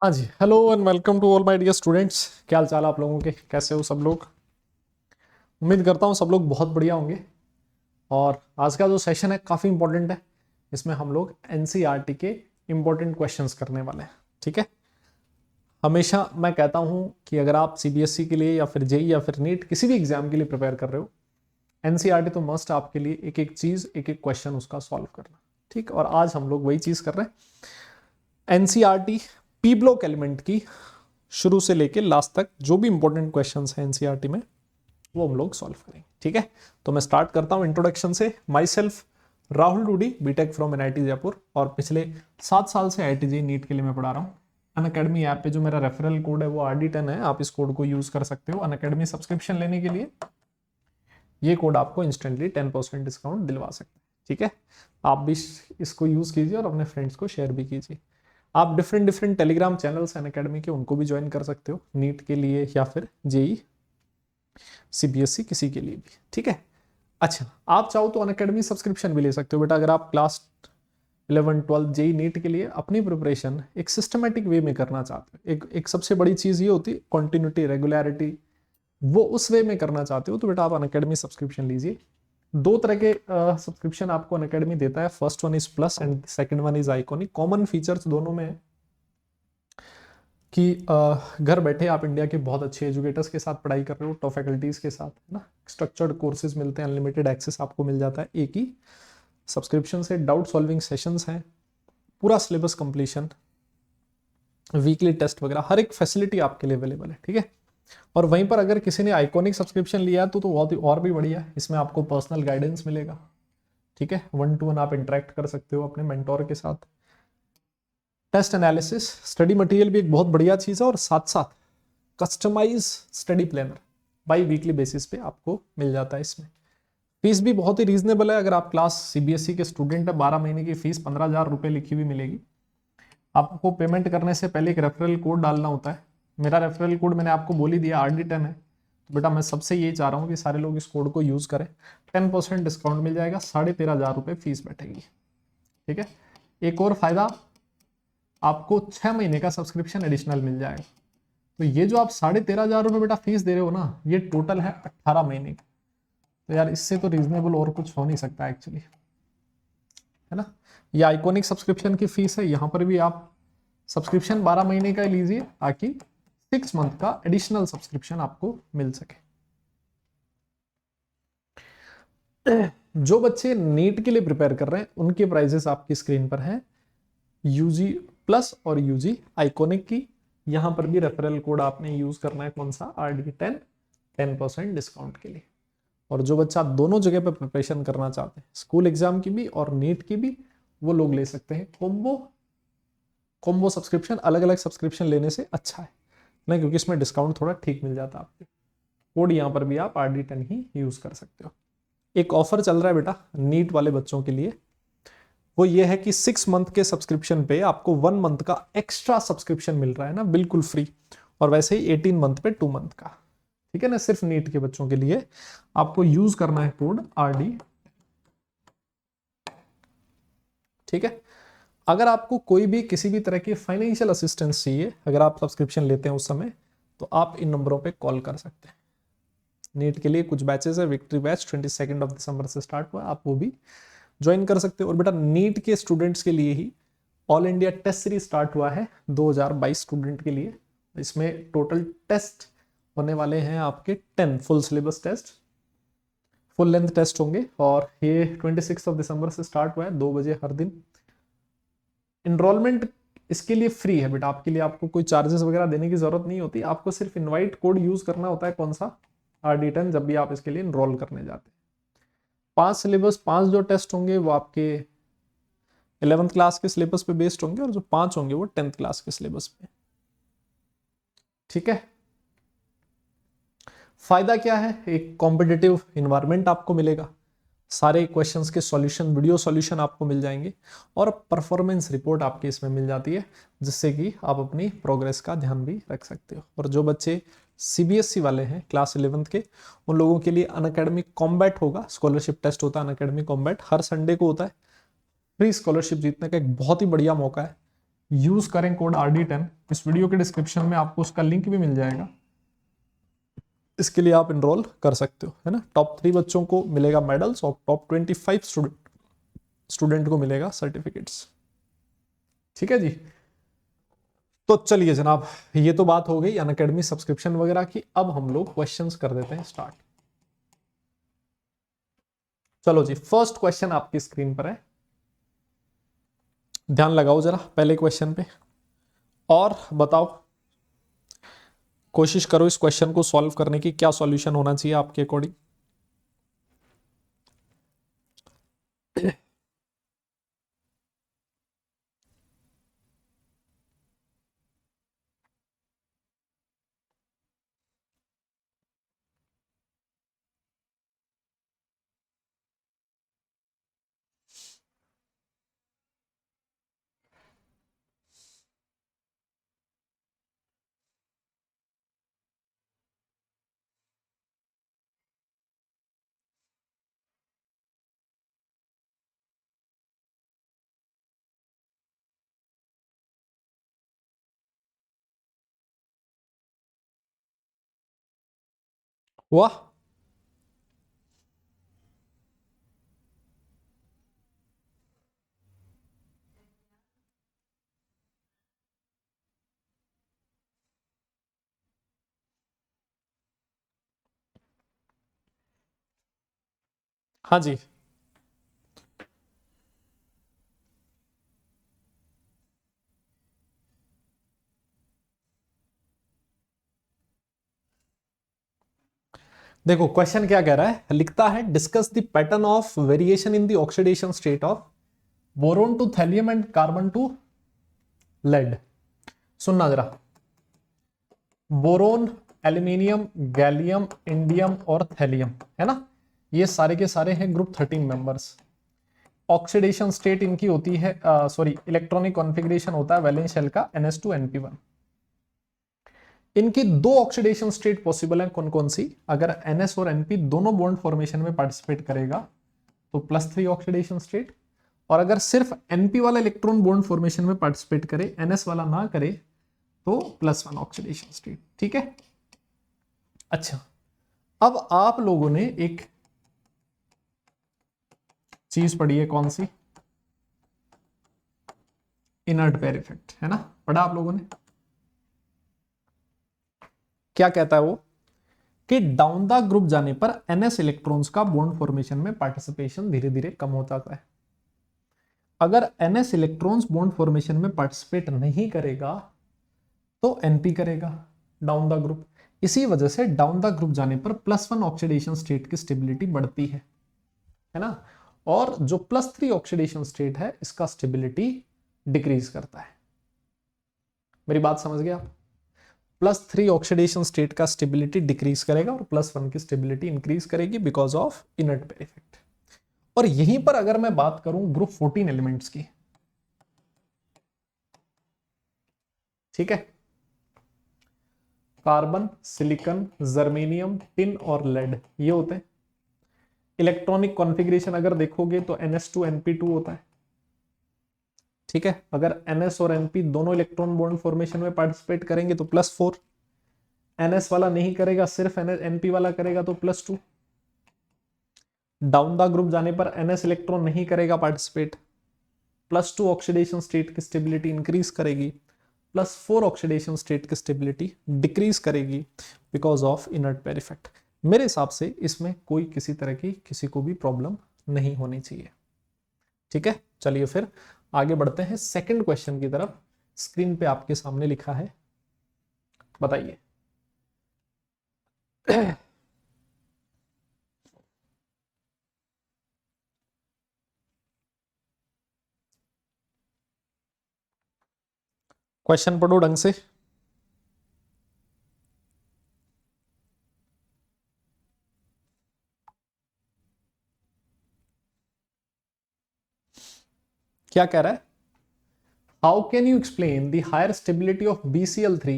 हाँ जी, hello and welcome to all my dear students. क्या हाल चाल आप लोगों के, कैसे हो सब लोग? उम्मीद करता हूँ सब लोग बहुत बढ़िया होंगे। और आज का जो सेशन है काफ़ी इंपॉर्टेंट है। इसमें हम लोग एनसीईआरटी के इंपॉर्टेंट क्वेश्चंस करने वाले हैं। ठीक है, हमेशा मैं कहता हूँ कि अगर आप सीबीएसई के लिए या फिर जेई या फिर नीट किसी भी एग्जाम के लिए प्रिपेयर कर रहे हो, एनसीईआरटी तो मस्ट आपके लिए एक एक चीज़ एक एक क्वेश्चन उसका सॉल्व करना। ठीक, और आज हम लोग वही चीज़ कर रहे हैं। एनसीईआरटी पी ब्लॉक एलिमेंट की शुरू से लेके लास्ट तक जो भी इंपॉर्टेंट क्वेश्चंस हैं एनसीईआरटी में वो हम लोग सॉल्व करेंगे। ठीक है, तो मैं स्टार्ट करता हूं इंट्रोडक्शन से। Myself Rahul Dudi, BTech from NIT Jaipur, और पिछले 7 साल से आईआईटी जेईई नीट के लिए मैं पढ़ा रहा हूँ। अनअकैडमी ऐप पे जो मेरा रेफरल कोड है वो RD10 है, आप इस कोड को यूज कर सकते हो अनअकैडमी सब्सक्रिप्शन लेने के लिए। ये कोड आपको इंस्टेंटली 10% डिस्काउंट दिलवा सकते हैं। ठीक है, आप भी इसको यूज कीजिए और अपने फ्रेंड्स को शेयर भी कीजिए। आप डिफरेंट डिफरेंट टेलीग्राम चैनल्स हैं अकेडमी के, उनको भी ज्वाइन कर सकते हो नीट के लिए या फिर जेई सीबीएसई किसी के लिए भी। ठीक है, अच्छा आप चाहो तो अनअकैडमी सब्सक्रिप्शन भी ले सकते हो बेटा। अगर आप क्लास 11 12 जेई नीट के लिए अपनी प्रिपरेशन एक सिस्टमेटिक वे में करना चाहते हो, एक सबसे बड़ी चीज ये होती है कॉन्टिन्यूटी, रेगुलरिटी, वो उस वे में करना चाहते हो तो बेटा आप अनअकैडमी सब्सक्रिप्शन लीजिए। दो तरह के सब्सक्रिप्शन आपको अनअकैडमी देता है। First one is plus and second one is iconic. Common features दोनों में है कि घर बैठे आप इंडिया के बहुत अच्छे एजुकेटर्स के साथ पढ़ाई कर रहे हो, टॉप फैकल्टीज के साथ, है ना। स्ट्रक्चर्ड कोर्सेज मिलते हैं, अनलिमिटेड एक्सेस आपको मिल जाता है एक ही सब्सक्रिप्शन से। डाउट सॉल्विंग सेशंस हैं, पूरा सिलेबस कंप्लीशन, वीकली टेस्ट वगैरह, हर एक फैसिलिटी आपके लिए अवेलेबल है। ठीक है, और वहीं पर अगर किसी ने आइकॉनिक सब्सक्रिप्शन लिया तो बहुत ही और भी बढ़िया है। इसमें आपको पर्सनल गाइडेंस मिलेगा। ठीक है, 1-to-1 आप इंटरेक्ट कर सकते हो अपने मेंटोर के साथ। टेस्ट एनालिसिस, स्टडी मटेरियल भी एक बहुत बढ़िया चीज़ है, और साथ साथ customise study planner by weekly basis पे आपको मिल जाता है। इसमें फीस भी बहुत ही रीजनेबल है। अगर आप क्लास सीबीएसई के स्टूडेंट है, 12 महीने की फीस 15,000 रुपये लिखी हुई मिलेगी। आपको पेमेंट करने से पहले एक रेफरल कोड डालना होता है। मेरा रेफरल कोड मैंने आपको बोल ही दिया, RD10 है। तो बेटा मैं सबसे यही चाह रहा हूँ कि सारे लोग इस कोड को यूज करें। 10% डिस्काउंट मिल जाएगा, 13,500 रुपये फीस बैठेगी। ठीक है, एक और फायदा, आपको 6 महीने का सब्सक्रिप्शन एडिशनल मिल जाएगा। तो ये जो आप 13,500 रुपये बेटा फीस दे रहे हो ना, ये टोटल है 18 महीने की। तो यार इससे तो रीजनेबल और कुछ हो नहीं सकता एक्चुअली, है ना। ये आइकॉनिक सब्सक्रिप्शन की फीस है। यहाँ पर भी आप सब्सक्रिप्शन 12 महीने का लीजिए ताकि 6 मंथ का एडिशनल सब्सक्रिप्शन आपको मिल सके। जो बच्चे नीट के लिए प्रिपेयर कर रहे हैं उनके प्राइजेस आपकी स्क्रीन पर हैं। यूजी प्लस और यूजी आइकॉनिक की यहां पर भी रेफरल कोड आपने यूज करना है, कौन सा, RD10, 10% डिस्काउंट के लिए। और जो बच्चा दोनों जगह पर प्रिपरेशन करना चाहते हैं, स्कूल एग्जाम की भी और नीट की भी, वो लोग ले सकते हैं कॉम्बो सब्सक्रिप्शन। अलग अलग सब्सक्रिप्शन लेने से अच्छा है ना, क्योंकि इसमें डिस्काउंट थोड़ा ठीक मिल जाता है आपको। कोड यहाँ पर भी आप RD10 ही यूज कर सकते हो। एक ऑफर चल रहा है बेटा नीट वाले बच्चों के लिए, वो ये है कि 6 मंथ के सब्सक्रिप्शन पे आपको 1 मंथ का एक्स्ट्रा सब्सक्रिप्शन मिल रहा है ना, बिल्कुल फ्री। और वैसे ही 18 मंथ पे 2 मंथ का। ठीक है ना, सिर्फ नीट के बच्चों के लिए आपको यूज करना है कोड RD। ठीक है, अगर आपको कोई भी किसी भी तरह की फाइनेंशियल असिस्टेंस चाहिए, अगर आप सब्सक्रिप्शन लेते हैं उस समय, तो आप इन नंबरों पे कॉल कर सकते हैं। नीट के लिए कुछ बैचेस है, विक्ट्री बैच 22 दिसंबर से स्टार्ट हुआ, आप वो भी ज्वाइन कर सकते हो। और बेटा नीट के स्टूडेंट्स के लिए ही all India test series start हुआ है 2022 स्टूडेंट के लिए। इसमें टोटल टेस्ट होने वाले हैं आपके 10 full syllabus test, full length test होंगे। और ये 26 दिसंबर से स्टार्ट हुआ है, 2 बजे हर दिन। इनरोलमेंट इसके लिए फ्री है बेटा, आपके लिए आपको कोई चार्जेस वगैरह देने की जरूरत नहीं होती। आपको सिर्फ इनवाइट कोड यूज करना होता है, कौन सा, RD10, जब भी आप इसके लिए इनरोल करने जाते हैं। 5 सिलेबस, 5 जो टेस्ट होंगे वो आपके 11th क्लास के सिलेबस पे बेस्ड होंगे, और जो 5 होंगे वो 10th क्लास के सिलेबस पे। ठीक है, फायदा क्या है, एक कॉम्पिटिटिव इन्वायरमेंट आपको मिलेगा, सारे क्वेश्चंस के सॉल्यूशन, वीडियो सॉल्यूशन आपको मिल जाएंगे, और परफॉर्मेंस रिपोर्ट आपके इसमें मिल जाती है, जिससे कि आप अपनी प्रोग्रेस का ध्यान भी रख सकते हो। और जो बच्चे सीबीएसई वाले हैं क्लास 11th के, उन लोगों के लिए अनअकैडमी कॉम्बैट होगा, स्कॉलरशिप टेस्ट होता है अनअकैडमी कॉम्बैट, हर संडे को होता है। फ्री स्कॉलरशिप जीतने का एक बहुत ही बढ़िया मौका है। यूज करें कोड RD10। इस वीडियो के डिस्क्रिप्शन में आपको उसका लिंक भी मिल जाएगा, इसके लिए आप इनरोल कर सकते हो, है ना। टॉप 3 बच्चों को मिलेगा मेडल्स और टॉप 25 स्टूडेंट को मिलेगा सर्टिफिकेट्स। ठीक है जी। तो चलिए जनाब, ये तो बात हो गई अनअकैडमी सब्सक्रिप्शन वगैरह की। अब हम लोग क्वेश्चंस कर देते हैं स्टार्ट। चलो जी, फर्स्ट क्वेश्चन आपकी स्क्रीन पर है, ध्यान लगाओ जरा पहले क्वेश्चन पे और बताओ, कोशिश करो इस क्वेश्चन को सॉल्व करने की, क्या सॉल्यूशन होना चाहिए आपके अकॉर्डिंग। वाह, हाँ जी। देखो क्वेश्चन क्या कह रहा है, लिखता है discuss the pattern of variation in the oxidation state of boron to thallium and carbon to lead. सुनना जरा, बोरोन, एल्यूमिनियम, गैलियम, इंडियम और थैलियम, है ना, ये सारे के सारे हैं ग्रुप 13 मेंबर्स। ऑक्सीडेशन स्टेट इनकी होती है, सॉरी, इलेक्ट्रॉनिक कॉन्फ़िगरेशन होता है वैलेंस शेल का NH2 NP1। इनकी दो ऑक्सीडेशन स्टेट पॉसिबल है, कौन कौन सी, अगर NS और NP दोनों बॉन्ड फॉर्मेशन में पार्टिसिपेट करेगा तो +3 ऑक्सीडेशन स्टेट, और अगर सिर्फ NP वाला इलेक्ट्रॉन बॉन्ड फॉर्मेशन में पार्टिसिपेट करे, NS वाला ना करे, तो +1 ऑक्सीडेशन स्टेट। ठीक है। अच्छा, अब आप लोगों ने एक चीज पढ़ी है, कौन सी, इनर्ट पेयर इफेक्ट, है ना, पढ़ा आप लोगों ने। क्या कहता है वो कि डाउन द ग्रुप जाने पर NS इलेक्ट्रॉन्स का बॉन्ड फॉर्मेशन में पार्टिसिपेशन धीरे धीरे कम हो जाता है। अगर NS इलेक्ट्रॉन्स बॉन्ड फॉर्मेशन में पार्टिसिपेट नहीं करेगा तो NP करेगा डाउन द ग्रुप। इसी वजह से डाउन द ग्रुप जाने पर +1 ऑक्सीडेशन स्टेट की स्टेबिलिटी बढ़ती है ना, और जो +3 ऑक्सीडेशन स्टेट है इसका स्टेबिलिटी डिक्रीज करता है। मेरी बात समझ गए आप। +3 ऑक्सीडेशन स्टेट का स्टेबिलिटी डिक्रीज करेगा और +1 की स्टेबिलिटी इंक्रीज करेगी because of inert pair effect. और यहीं पर अगर मैं बात करूं ग्रुप 14 एलिमेंट्स की, ठीक है, कार्बन, सिलिकॉन, जर्मेनियम, टिन और लेड, ये होते हैं। इलेक्ट्रॉनिक कॉन्फ़िगरेशन अगर देखोगे तो NS2 NP2 होता है। ठीक है, अगर NS और NP दोनों इलेक्ट्रॉन बॉन्ड फॉर्मेशन में पार्टिसिपेट करेंगे तो +4, NS वाला नहीं करेगा, सिर्फ NP वाला करेगा तो +2। डाउन द ग्रुप जाने पर NS इलेक्ट्रॉन नहीं करेगा पार्टिसिपेट, +2 ऑक्सीडेशन स्टेट की स्टेबिलिटी इंक्रीज करेगी, +4 ऑक्सीडेशन स्टेट की स्टेबिलिटी डिक्रीज करेगी because of inert pair effect. मेरे हिसाब से इसमें कोई किसी तरह की किसी को भी प्रॉब्लम नहीं होनी चाहिए। ठीक है, चलिए फिर आगे बढ़ते हैं सेकंड क्वेश्चन की तरफ। स्क्रीन पे आपके सामने लिखा है, बताइए। क्वेश्चन पढ़ो ढंग से। क्या कह रहा है, how can you explain the higher stability of BCl3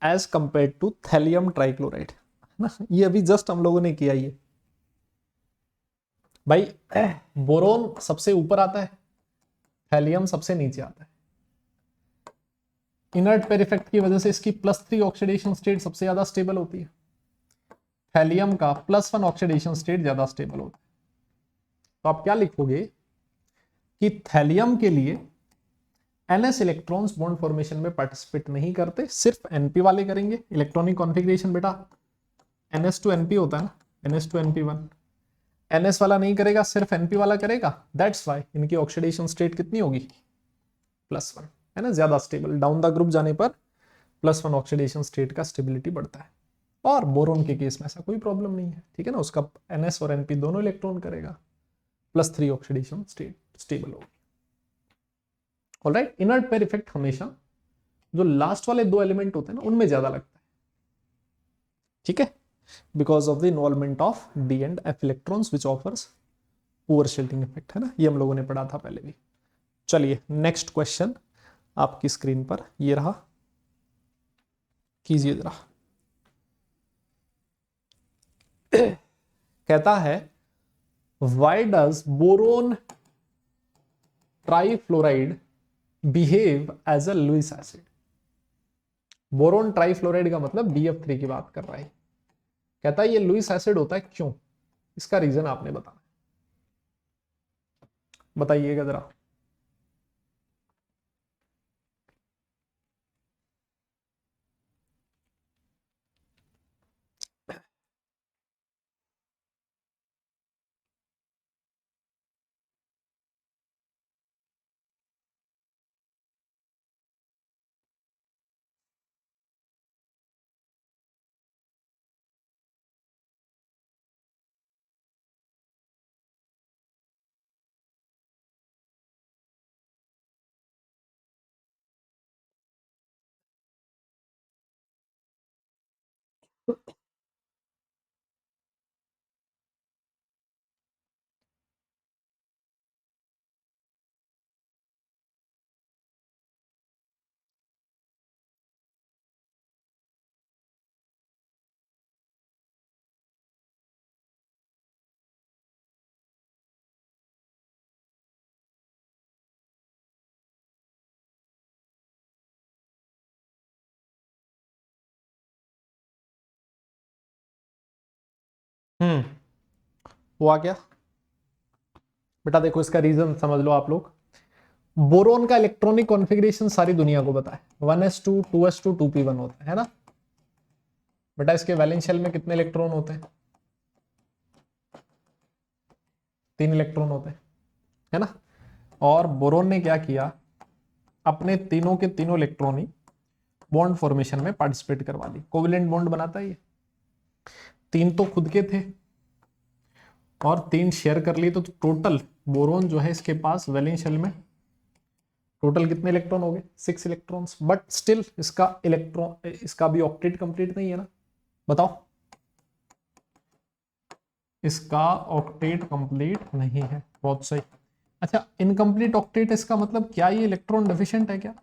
as compare to thallium trichloride. ना, ये अभी जस्ट हम लोगों ने किया ये भाई। बोरोन सबसे ऊपर आता है, थैलियम सबसे नीचे आता है। इनर्ट पेयर इफेक्ट की वजह से इसकी +3 ऑक्सीडेशन स्टेट सबसे ज्यादा स्टेबल होती है। थैलियम का +1 ऑक्सीडेशन स्टेट ज्यादा स्टेबल होता है। तो आप क्या लिखोगे कि थैलियम के लिए NS इलेक्ट्रॉन्स बॉन्ड फॉर्मेशन में पार्टिसिपेट नहीं करते, सिर्फ NP वाले करेंगे। इलेक्ट्रॉनिक कॉन्फ़िगरेशन बेटा NS to NP होता है ना, NS to NP1। NS वाला नहीं करेगा, सिर्फ NP वाला करेगा। दैट्स वाई इनकी ऑक्सीडेशन स्टेट कितनी होगी, +1, है ना, ज्यादा स्टेबल। डाउन द ग्रुप जाने पर +1 ऑक्सीडेशन स्टेट का स्टेबिलिटी बढ़ता है। और बोरोन के केस में ऐसा कोई प्रॉब्लम नहीं है, ठीक है ना, उसका NS और NP दोनों इलेक्ट्रॉन करेगा, +3 ऑक्सीडेशन स्टेट स्टेबल होगी। ऑलराइट, इनर्ट पेयर इफेक्ट हमेशा जो लास्ट वाले 2 एलिमेंट होते हैं ना उनमें ज्यादा लगता है, ठीक है, because of the involvement of D and F electrons which offers poor shielding effect, है ना, ये हम लोगों ने पढ़ा था पहले भी। चलिए नेक्स्ट क्वेश्चन आपकी स्क्रीन पर ये रहा, कीजिए जरा। कहता है why does boron trifluoride behave as a Lewis acid. Boron trifluoride का मतलब BF3 की बात कर रहा है। कहता है ये लुईस एसिड होता है, क्यों, इसका रीजन आपने बताना, बताइएगा जरा। हुआ क्या बेटा, देखो इसका रीजन समझ लो आप लोग। बोरोन का इलेक्ट्रॉनिक कॉन्फ़िगरेशन सारी दुनिया को पता है, 1s2 2s2 2p1 होता है ना बेटा। इसके वैलेंस शेल में कितने इलेक्ट्रॉन होते हैं, 3 इलेक्ट्रॉन होते हैं, है ना। और बोरोन ने क्या किया, अपने तीनों के तीनों इलेक्ट्रॉन ही बॉन्ड फॉर्मेशन में पार्टिसिपेट करवा ली। कोवेलेंट बॉन्ड बनाता है ये, 3 तो खुद के थे और 3 शेयर कर लिए, तो टोटल बोरोन जो है इसके पास वैलेंस शेल में टोटल कितने इलेक्ट्रॉन हो गए, 6 इलेक्ट्रॉन्स। बट स्टिल इसका इलेक्ट्रॉन, इसका भी ऑक्टेट कंप्लीट नहीं है ना, बताओ। इसका ऑक्टेट कंप्लीट नहीं है, बहुत सही। अच्छा, इनकम्प्लीट ऑक्टेट इसका मतलब क्या, ये इलेक्ट्रॉन डेफिशिएंट है क्या।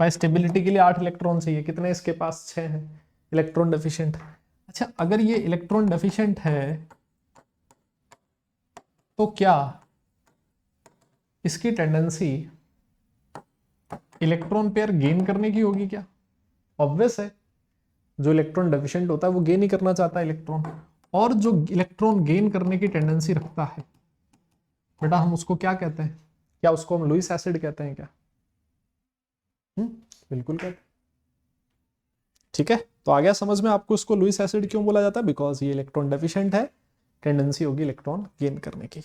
भाई स्टेबिलिटी के लिए 8 इलेक्ट्रॉन चाहिए, कितने इसके पास, 6 हैं, इलेक्ट्रॉन डेफिशिएंट। अच्छा, अगर ये इलेक्ट्रॉन डेफिशिएंट है तो क्या इसकी टेंडेंसी इलेक्ट्रॉन पेयर गेन करने की होगी क्या। ऑब्वियस है, जो इलेक्ट्रॉन डेफिशिएंट होता है वो गेन ही करना चाहता है इलेक्ट्रॉन, और जो इलेक्ट्रॉन गेन करने की टेंडेंसी रखता है बेटा हम उसको क्या कहते हैं, क्या उसको हम लुईस एसिड कहते हैं क्या। बिल्कुल कहते हैं, ठीक है। तो आ गया समझ में आपको इसको लुईस एसिड क्यों बोला जाता है, बिकॉज ये इलेक्ट्रॉन डेफिशिएंट है, टेंडेंसी होगी इलेक्ट्रॉन गेन करने की।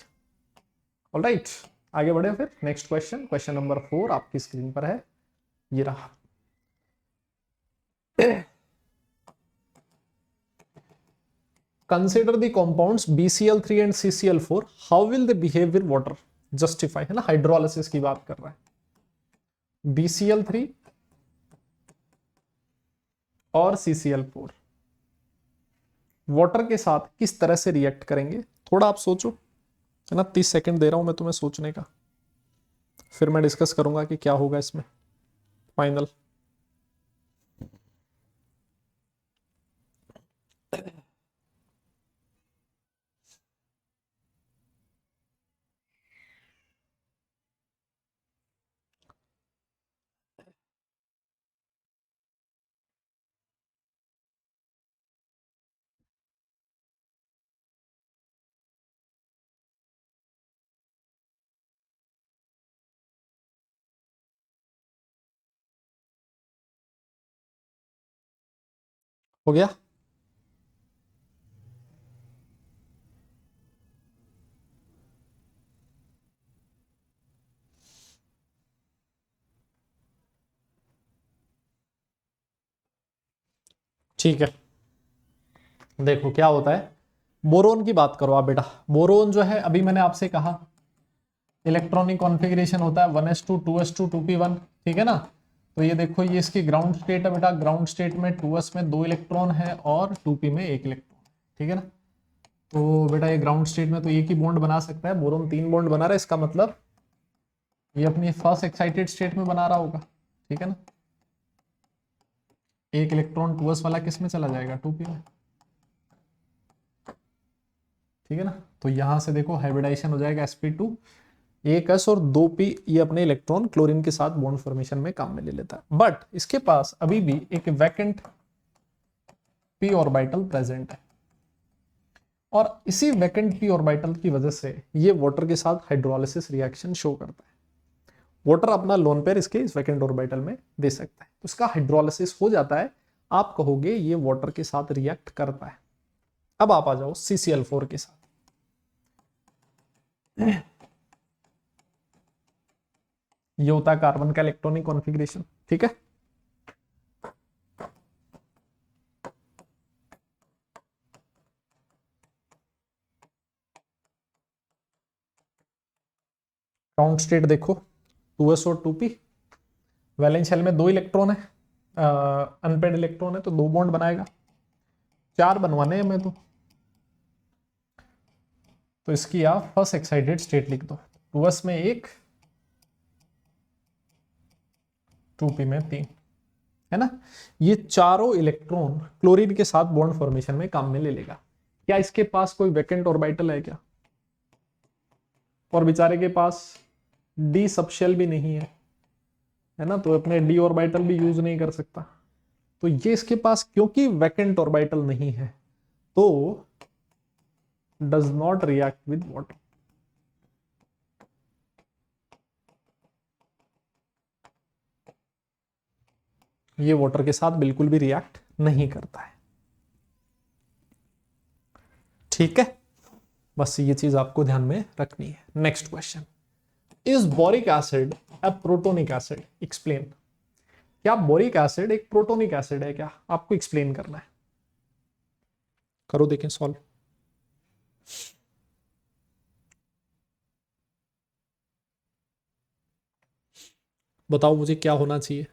ऑलराइट, आगे बढ़े फिर नेक्स्ट क्वेश्चन, क्वेश्चन नंबर 4 आपकी स्क्रीन पर है, ये रहा। Consider the compounds BCl3 and CCl4, how will they behave with water, justify, है ना, हाइड्रोलिसिस की बात कर रहा है। BCl3 और CCl4 वाटर के साथ किस तरह से रिएक्ट करेंगे, थोड़ा आप सोचो, है ना, 30 सेकंड दे रहा हूं मैं तुम्हें सोचने का, फिर मैं डिस्कस करूंगा कि क्या होगा इसमें फाइनल। हो गया? ठीक है, देखो क्या होता है, बोरोन की बात करो आप बेटा। बोरोन जो है, अभी मैंने आपसे कहा इलेक्ट्रॉनिक कॉन्फ़िगरेशन होता है 1s2 2s2 2p1, ठीक है ना। तो ये देखो, ये इसकी ग्राउंड स्टेट है बेटा। ग्राउंड स्टेट में 2s में 2 इलेक्ट्रॉन है और 2p में 1 इलेक्ट्रॉन, ठीक है ना। तो बेटा ये ग्राउंड स्टेट में तो एक ही बॉन्ड बना सकता है, बोरोन 3 बॉन्ड बना रहा है, इसका मतलब ये अपनी फर्स्ट एक्साइटेड स्टेट में बना रहा होगा, ठीक है ना। एक इलेक्ट्रॉन 2s वाला किस में चला जाएगा? 2p में, ठीक है ना। तो यहां से देखो हाइब्रिडाइजेशन हो जाएगा sp2, एक एस और 2p, ये अपने इलेक्ट्रॉन क्लोरीन के साथ बॉन्ड फॉर्मेशन में काम में ले लेता है। बट इसके पास अभी भी एक वैकेंट p ऑर्बिटल प्रेजेंट है, और इसी वैकेंट p ऑर्बिटल की वजह से ये वाटर के साथ हाइड्रोलिसिस रिएक्शन शो करता है। वाटर अपना लोन पेयर इसके इस वैकेंट ऑर्बिटल में दे सकता है, तो इसका हाइड्रोलिसिस हो जाता है। आप कहोगे ये वाटर के साथ रिएक्ट करता है। अब आप आ जाओ CCl4 के साथ। ये होता है कार्बन का इलेक्ट्रॉनिक कॉन्फ़िगरेशन, ठीक है। ग्राउंड स्टेट देखो 2s और 2p, वैलेंस शेल में 2 इलेक्ट्रॉन है, अनपेड इलेक्ट्रॉन है, तो 2 बॉन्ड बनाएगा। 4 बनवाने हैं हमें तो इसकी आप फर्स्ट एक्साइटेड स्टेट लिख दो। 2s में 1, 2p में 3, है ना। ये चारों इलेक्ट्रॉन क्लोरीन के साथ बॉन्ड फॉर्मेशन में काम में ले लेगा। क्या इसके पास कोई वैकेंट ऑर्बिटल है क्या? और बेचारे के पास डी सबशेल भी नहीं है ना, तो अपने डी ऑर्बिटल भी यूज नहीं कर सकता। तो ये इसके पास क्योंकि वैकेंट ऑर्बिटल नहीं है, तो does not react with water. ये वाटर के साथ बिल्कुल भी रिएक्ट नहीं करता है, ठीक है। बस ये चीज आपको ध्यान में रखनी है। Next question, is boric acid a protonic acid? Explain. क्या बोरिक एसिड एक प्रोटोनिक एसिड है क्या? आपको एक्सप्लेन करना है। करो, देखें सॉल्व। बताओ मुझे क्या होना चाहिए।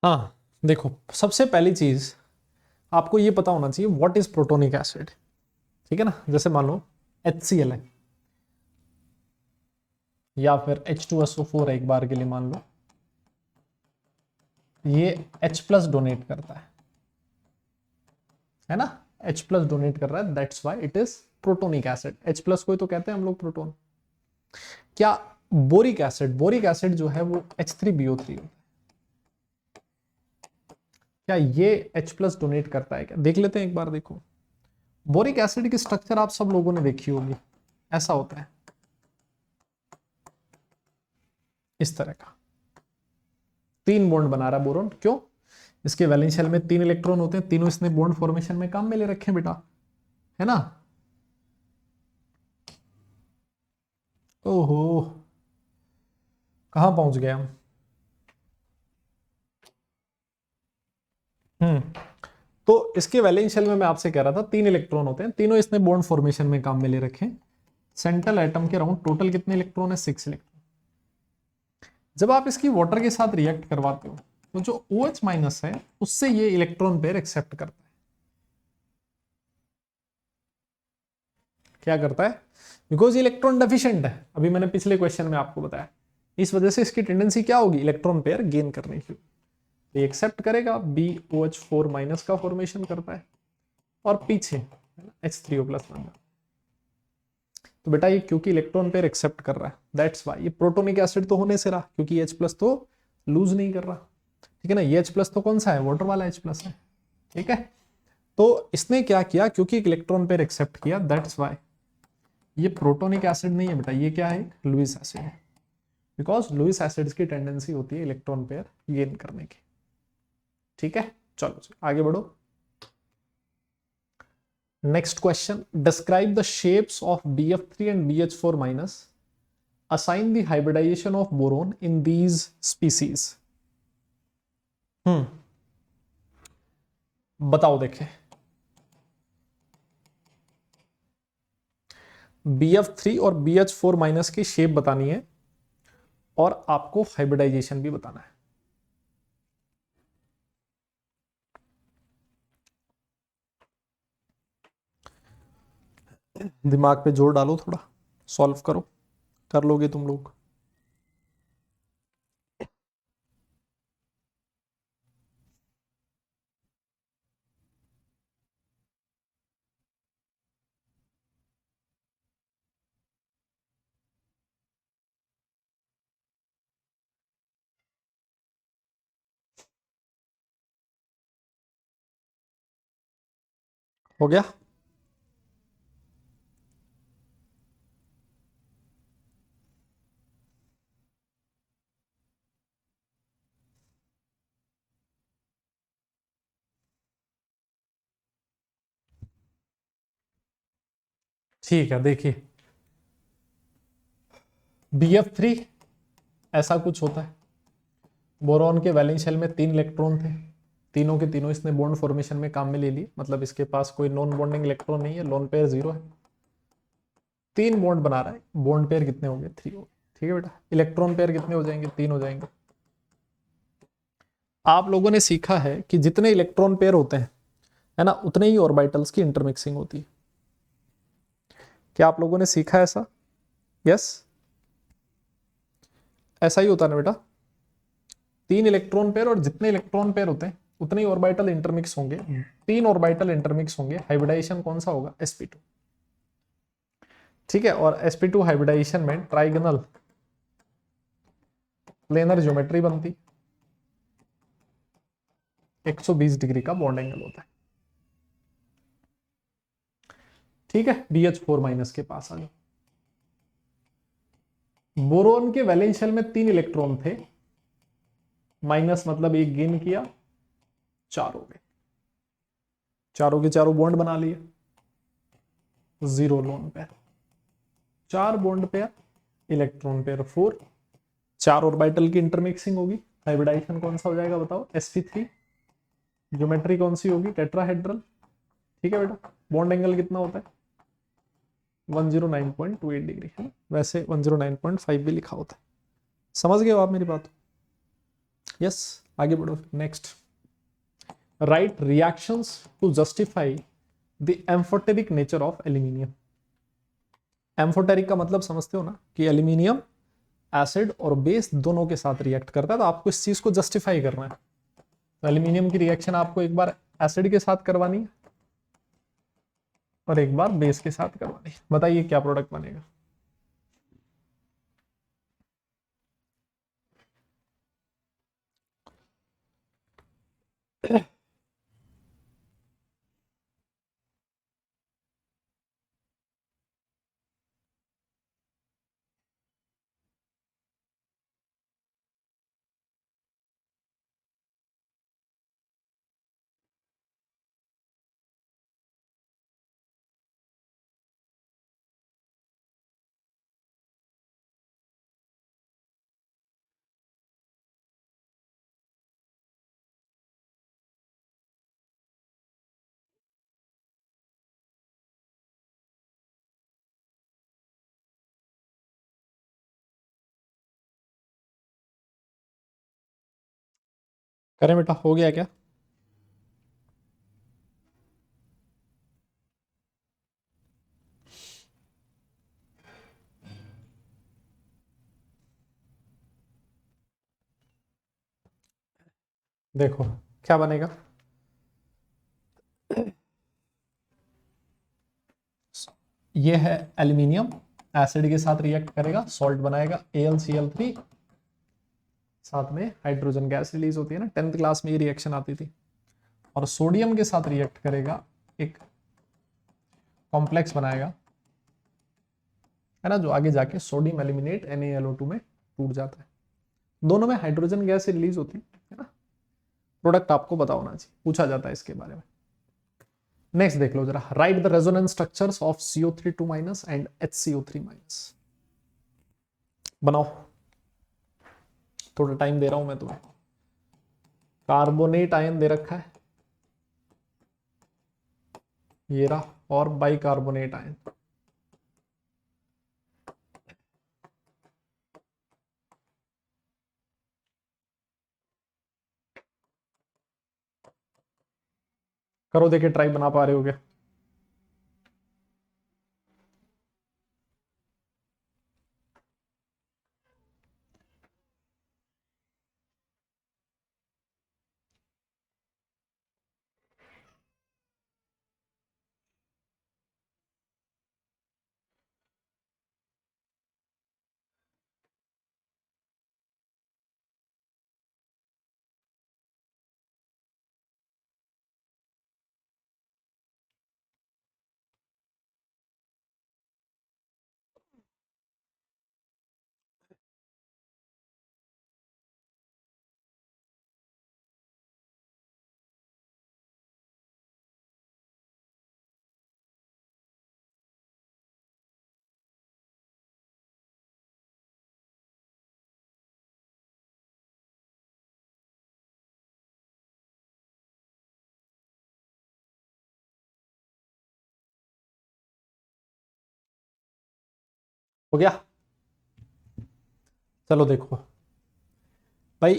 हाँ, देखो सबसे पहली चीज आपको ये पता होना चाहिए व्हाट इज प्रोटोनिक एसिड, ठीक है ना। जैसे मान लो HCl है या फिर H2SO4 है, एक बार के लिए मान लो ये H+ डोनेट करता है ना। H+ डोनेट कर रहा है, that's why it is protonic acid. H+ को ही तो कहते हैं हम लोग प्रोटोन। क्या बोरिक एसिड, बोरिक एसिड जो है वो H3BO3 होता है, क्या ये H+ डोनेट करता है क्या? देख लेते हैं एक बार। देखो बोरिक एसिड की स्ट्रक्चर आप सब लोगों ने देखी होगी, ऐसा होता है इस तरह का। 3 बॉन्ड बना रहा है बोरोन, क्यों? इसके वैलेंस शेल में 3 इलेक्ट्रॉन होते हैं, तीनों इसने बॉन्ड फॉर्मेशन में काम में ले रखे हैं बेटा, है ना। ओहो, कहां पहुंच गए हम। तो इसके वैलेंस शेल में मैं आपसे कह रहा था 3 इलेक्ट्रॉन होते हैं, तीनों इसने बॉन्ड फॉर्मेशन में काम में ले रखे हैं। सेंट्रल एटम के अराउंड टोटल कितने इलेक्ट्रॉन है? 6 इलेक्ट्रॉन। जब आप इसकी वाटर के साथ रिएक्ट करवाते हो तो जो OH- है उससे ये इलेक्ट्रॉन पेयर एक्सेप्ट करता है। क्या करता है? बिकॉज इलेक्ट्रॉन डेफिशिएंट है, अभी मैंने पिछले क्वेश्चन में आपको बताया इस वजह से इसकी टेंडेंसी क्या होगी, इलेक्ट्रॉन पेयर गेन करने की। ये एक्सेप्ट करेगा, BOH4- का फॉर्मेशन करता है और पीछे H3O+ बन जाता है। तो बेटा ये क्योंकि इलेक्ट्रॉन पेयर एक्सेप्ट कर रहा है, दैट्स वाई। ये प्रोटोनिक एसिड तो होने से रहा क्योंकि H+ तो लूज नहीं कर रहा, ठीक है ना। ये H+ तो कौन सा है, वाटर वाला H+ है, ठीक है। तो इसने क्या किया, क्योंकि इलेक्ट्रॉन पेयर एक्सेप्ट किया, दैट्स वाई ये प्रोटोनिक एसिड नहीं है बेटा, ये क्या है, लुईस एसिड है। बिकॉज लुईस एसिड्स की टेंडेंसी होती है इलेक्ट्रॉन पेयर गेन करने की, ठीक है। चलो आगे बढ़ो। Next question, describe the shapes of BF3 and BH4-, assign the hybridization of boron in these species। बताओ देखे, BF3 और BH4- की शेप बतानी है और आपको हाइब्रिडाइजेशन भी बताना है। दिमाग पे जोर डालो थोड़ा, सॉल्व करो, कर लोगे तुम लोग। हो गया, ठीक है। देखिए BF3 ऐसा कुछ होता है, बोरॉन के वैलेंस शेल में 3 इलेक्ट्रॉन थे, तीनों के तीनों इसने बॉन्ड फॉर्मेशन में काम में ले लिए, मतलब इसके पास कोई नॉन बॉन्डिंग इलेक्ट्रॉन नहीं है, लोन पेयर 0 है। 3 बॉन्ड बना रहा है, बॉन्ड पेयर कितने हो गए, 3 हो गए, ठीक है बेटा। इलेक्ट्रॉन पेयर कितने हो जाएंगे, 3 हो जाएंगे। आप लोगों ने सीखा है कि जितने इलेक्ट्रॉन पेयर होते हैं, है ना, उतने ही ऑर्बिटल्स की इंटरमिक्सिंग होती है। क्या आप लोगों ने सीखा है ऐसा, यस? ऐसा ही होता है ना बेटा, 3 इलेक्ट्रॉन पेयर, और जितने इलेक्ट्रॉन पेयर होते हैं उतने ही ऑर्बिटल इंटरमिक्स होंगे। 3 ऑर्बिटल इंटरमिक्स होंगे, हाइब्रिडाइजेशन कौन सा होगा, sp2, ठीक है। और sp2 हाइब्रिडाइजेशन में ट्राइगोनल प्लेनर ज्योमेट्री बनती, 120 डिग्री का बॉन्ड एंगल होता है, ठीक है। BH4- के पास आ जाओ। बोरोन के वैलेंस शेल में 3 इलेक्ट्रॉन थे, माइनस मतलब एक गेन किया, 4 हो गए, चारों के चारों बॉन्ड बना लिए, 0 lone pair, 4 bond pair, electron pair 4, 4 orbital की इंटरमिक्सिंग होगी, हाइब्रिडाइजेशन कौन सा हो जाएगा बताओ, sp3। ज्योमेट्री कौन सी होगी, टेट्राहेड्रल, ठीक है बेटा। बॉन्ड एंगल कितना होता है, 109.28 डिग्री, है ना, वैसे 109.5 भी लिखा होता है। समझ गए हो आप मेरी बात, यस। आगे बढ़ो, next, right reactions to justify the amphoteric nature of aluminium. Amphoteric का मतलब समझते हो ना, कि एल्यूमिनियम एसिड और बेस दोनों के साथ रिएक्ट करता है, तो आपको इस चीज को जस्टिफाई करना है। तो एल्यूमिनियम की रिएक्शन आपको एक बार एसिड के साथ करवानी है और एक बार बेस के साथ करवानी है। बताइए क्या प्रोडक्ट बनेगा, करें बेटा, हो गया क्या? देखो क्या बनेगा, ये है एल्यूमिनियम, एसिड के साथ रिएक्ट करेगा, सॉल्ट बनाएगा AlCl3, साथ में हाइड्रोजन गैस रिलीज होती है ना, 10th क्लास में ये रिएक्शन आती थी। और सोडियम के साथ रिएक्ट करेगा, एक कॉम्प्लेक्स बनाएगा, है ना, जो आगे जाके सोडियम एलिमिनेट NaLO2 में टूट जाता है। दोनों में हाइड्रोजन गैस रिलीज होती है ना। प्रोडक्ट आपको पता होना चाहिए, पूछा जाता है इसके बारे में। नेक्स्ट देख लो जरा, right the resonance structures of CO3 2- and HCO3-। बनाओ, थोड़ा टाइम दे रहा हूं मैं तुम्हें। कार्बोनेट आयन दे रखा है ये रहा, और बाइकार्बोनेट आयन। करो देखे ट्राई, बना पा रहे हो क्या? हो गया? चलो देखो भाई,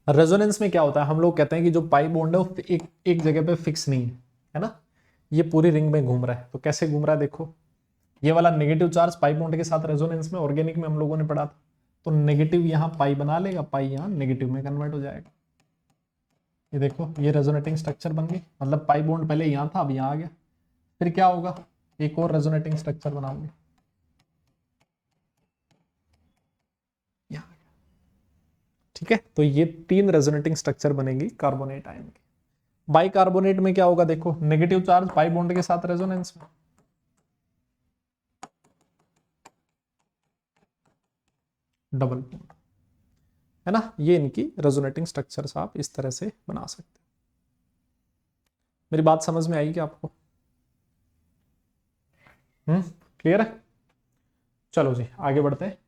रेजोनेंस में क्या होता है, हम लोग कहते हैं कि जो पाई बॉन्ड है वो एक जगह पे फिक्स नहीं है ना, ये पूरी रिंग में घूम रहा है। तो कैसे घूम रहा है देखो, ये वाला नेगेटिव चार्ज पाई बॉन्ड के साथ रेजोनेंस में ऑर्गेनिक में हम लोगों ने पढ़ा था, तो नेगेटिव यहां पाई बना लेगा, पाई यहां नेगेटिव में कन्वर्ट हो जाएगा। ये देखो, ये रेजोनेटिंग स्ट्रक्चर बन गई, मतलब पाई बॉन्ड पहले यहां था, अब यहां आ गया। फिर क्या होगा, एक और रेजोनेटिंग स्ट्रक्चर बनाओगे, यहाँ। ठीक है, तो ये 3 रेजोनेटिंग स्ट्रक्चर बनेगी कार्बोनेट आयन की। बाइकार्बोनेट में क्या होगा देखो, नेगेटिव चार्ज पाई बॉन्ड के साथ रेजोनेंस में, डबल बॉन्ड, है ना। ये इनकी रेजोनेटिंग स्ट्रक्चर्स आप इस तरह से बना सकते हैं। मेरी बात समझ में आई क्या आपको? क्लियर है? चलो जी आगे बढ़ते हैं।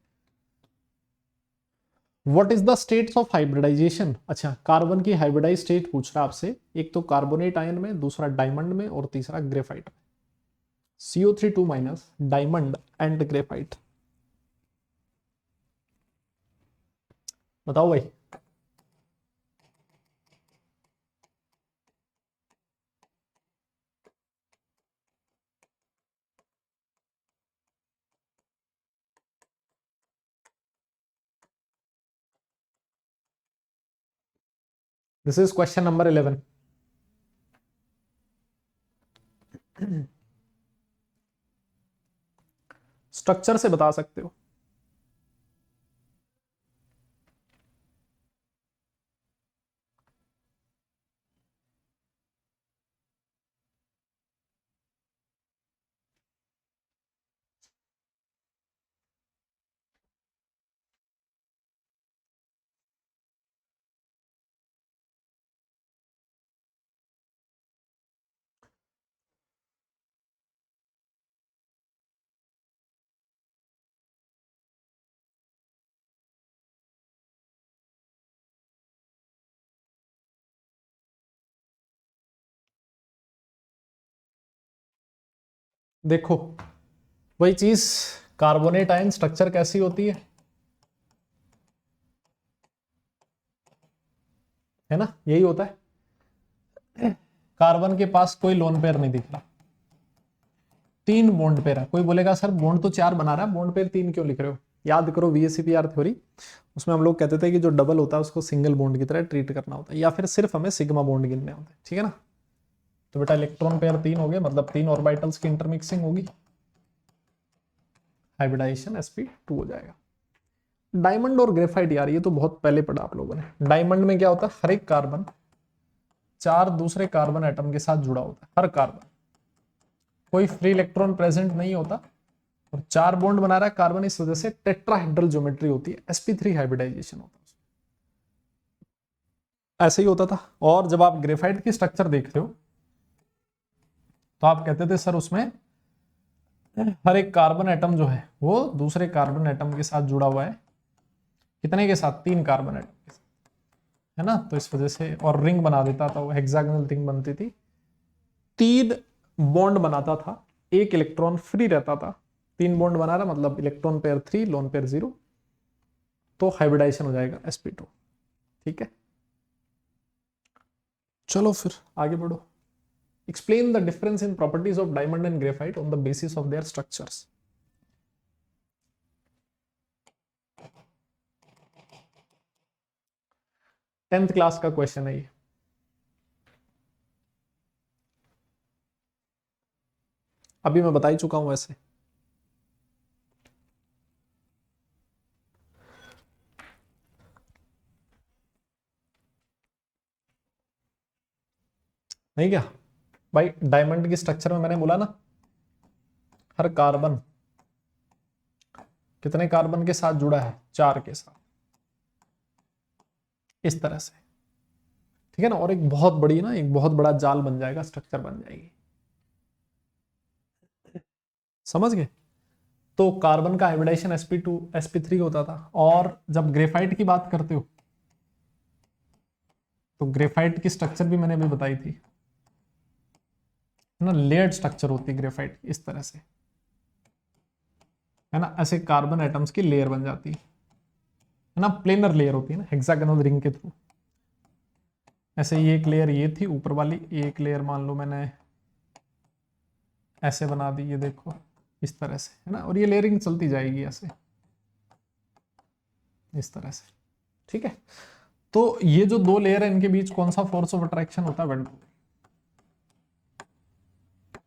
What is the status of hybridization? अच्छा, कार्बन की हाइब्रिडाइज स्टेट पूछ रहा है आपसे, एक तो कार्बोनेट आयन में, दूसरा डायमंड में, और तीसरा ग्रेफाइट में। CO3 2- डायमंड एंड ग्रेफाइट, बताओ भाई। This is question number 11। Structure से बता सकते हो। देखो वही चीज, कार्बोनेट आयन स्ट्रक्चर कैसी होती है ना, यही होता है। कार्बन के पास कोई लोन पेयर नहीं दिख रहा, 3 बॉन्ड पेयर है। कोई बोलेगा सर बॉन्ड तो 4 बना रहा है, बॉन्ड पेयर 3 क्यों लिख रहे हो? याद करो VSEPR थ्योरी, उसमें हम लोग कहते थे कि जो डबल होता है उसको सिंगल बॉन्ड की तरह ट्रीट करना होता है, या फिर सिर्फ हमें सिग्मा बॉन्ड गिनने होते हैं, ठीक है ना। तो बेटा इलेक्ट्रॉन पेयर 3 हो गए, मतलब 3 ऑर्बिटल्स की इंटरमिक्सिंग होगी, हाइब्रिडाइजेशन sp2 हो जाएगा। डायमंड और ग्रेफाइट, यार ये तो बहुत पहले पढ़ा आप लोगों ने। डायमंड में क्या होता है, हर एक कार्बन 4 दूसरे कार्बन एटम के साथ जुड़ा होता है, हर कार्बन, कोई फ्री इलेक्ट्रॉन प्रेजेंट नहीं होता, और 4 बॉन्ड बना रहा है कार्बन, इस वजह से टेट्राहेड्रल ज्योमेट्री होती है, sp3 हाइब्रिडाइजेशन होता है। ऐसे ही होता था। और जब आप ग्रेफाइट की स्ट्रक्चर देख रहे हो तो आप कहते थे सर उसमें हर एक कार्बन एटम जो है वो दूसरे कार्बन एटम के साथ जुड़ा हुआ है, कितने के साथ, 3 कार्बन एटम के साथ, है ना। तो इस वजह से, और रिंग बना देता था वो, हेक्सागोनल रिंग बनती थी, 3 बॉन्ड बनाता था, एक इलेक्ट्रॉन फ्री रहता था, 3 बॉन्ड बना रहा मतलब इलेक्ट्रॉन पेयर 3 लोन पेयर 0, तो हाइब्रिडाइजेशन हो जाएगा sp2, ठीक है। चलो फिर आगे बढ़ो। Explain the difference in properties of diamond and graphite on the basis of their structures. 10th class का क्वेश्चन है ये। अभी मैं बता ही चुका हूं वैसे। नहीं क्या भाई, डायमंड की स्ट्रक्चर में मैंने बोला ना, हर कार्बन कितने कार्बन के साथ जुड़ा है, 4 के साथ, इस तरह से, ठीक है ना। और एक बहुत बड़ी ना, एक बहुत बड़ा जाल बन जाएगा, स्ट्रक्चर बन जाएगी, समझ गए। तो कार्बन का हाइब्रिडाइजेशन sp2 sp3 होता था। और जब ग्रेफाइट की बात करते हो तो ग्रेफाइट की स्ट्रक्चर भी मैंने अभी बताई थी, है ना, लेयर्ड स्ट्रक्चर होती है ग्रेफाइट इस तरह से, है ना, ऐसे कार्बन एटम्स की लेयर बन जाती है ना, प्लेनर लेयर होती है ना, हेक्सागोनल रिंग के थ्रू। ऐसे ये एक लेयर ये थी ऊपर वाली, एक लेयर मान लो मैंने ऐसे बना दी, ये देखो इस तरह से, है ना, और ये लेयरिंग चलती जाएगी ऐसे, इस तरह से, ठीक है। तो ये जो 2 लेयर है इनके बीच कौन सा फोर्स ऑफ अट्रैक्शन होता है, वेंड्रोल।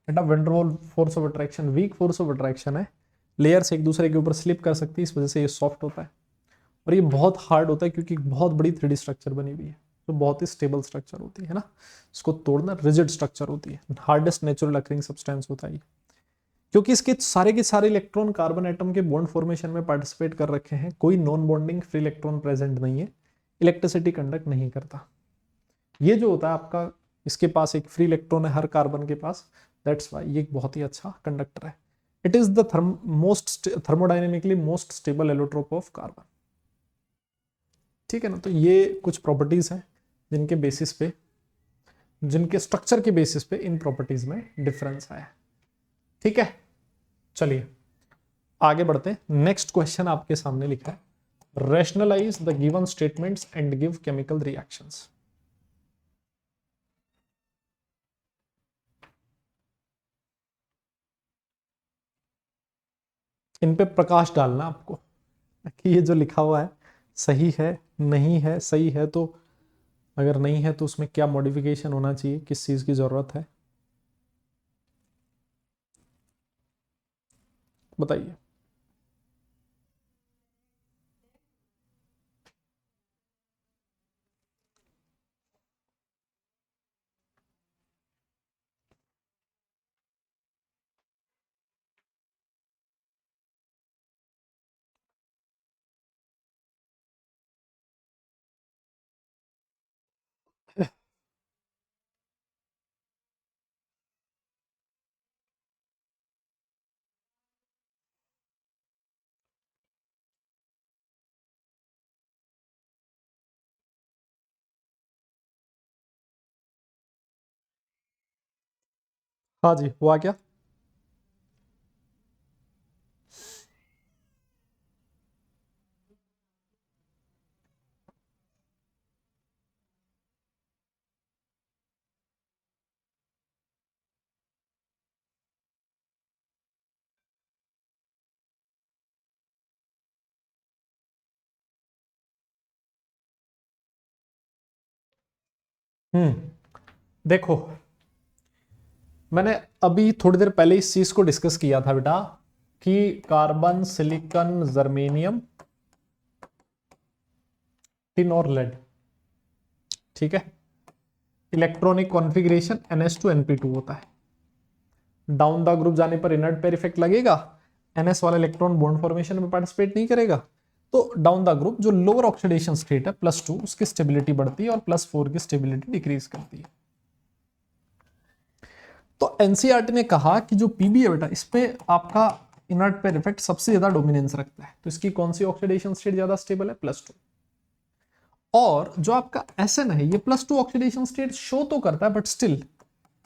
बेटा van der Waals force of attraction weak force of attraction है, लेयर्स एक दूसरे के ऊपर स्लिप कर सकती है, इस वजह से ये सॉफ्ट होता है। और ये बहुत हार्ड होता है क्योंकि बहुत बड़ी 3D स्ट्रक्चर बनी हुई है, तो बहुत ही स्टेबल स्ट्रक्चर होती है ना, इसको तोड़ना रिजिड स्ट्रक्चर होती है, हार्डेस्ट नेचुरल अकरिंग सब्सटेंस होता है, क्योंकि इसके सारे के सारे इलेक्ट्रॉन कार्बन एटम के बॉन्ड फॉर्मेशन में पार्टिसिपेट कर रखे हैं, कोई non bonding free electron present नहीं है, इलेक्ट्रिसिटी कंडक्ट नहीं करता। ये जो होता है आपका, इसके पास एक फ्री इलेक्ट्रॉन है हर कार्बन के पास, दैट्स वाई ये एक बहुत ही अच्छा कंडक्टर है। It is the most thermodynamically most stable allotrope of carbon, ठीक है ना। तो ये कुछ प्रॉपर्टीज हैं जिनके बेसिस पे, जिनके स्ट्रक्चर के बेसिस पे इन प्रॉपर्टीज में डिफरेंस आया, ठीक है। चलिए आगे बढ़ते हैं। नेक्स्ट क्वेश्चन आपके सामने लिखा है, rationalise the given statements and give chemical reactions. इन पे प्रकाश डालना आपको कि ये जो लिखा हुआ है सही है, नहीं है, सही है तो, अगर नहीं है तो उसमें क्या मॉडिफिकेशन होना चाहिए, किस चीज की जरूरत है, बताइए। हाँ जी, हुआ क्या। देखो, मैंने अभी थोड़ी देर पहले इस चीज को डिस्कस किया था बेटा कि कार्बन, सिलिकॉन, जर्मेनियम, टिन और लेड, ठीक है, इलेक्ट्रॉनिक कॉन्फ़िगरेशन NH2 NP2 होता है। डाउन द ग्रुप जाने पर इनर्ट पेयर इफेक्ट लगेगा, NS वाला इलेक्ट्रॉन बॉन्ड फॉर्मेशन में पार्टिसिपेट नहीं करेगा, तो डाउन द ग्रुप जो लोअर ऑक्सीडेशन स्टेट है +2 उसकी स्टेबिलिटी बढ़ती है और +4 की स्टेबिलिटी डिक्रीज करती है। तो एनसीईआरटी ने कहा कि जो पीबी है बेटा इसमें आपका इनर्ट पेयर इफेक्ट सबसे ज्यादा डोमिनेंस रखता है, तो इसकी कौन सी ऑक्सीडेशन स्टेट ज्यादा स्टेबल है? +2। और जो आपका SN है ये +2 ऑक्सीडेशन स्टेट शो तो करता है बट स्टिल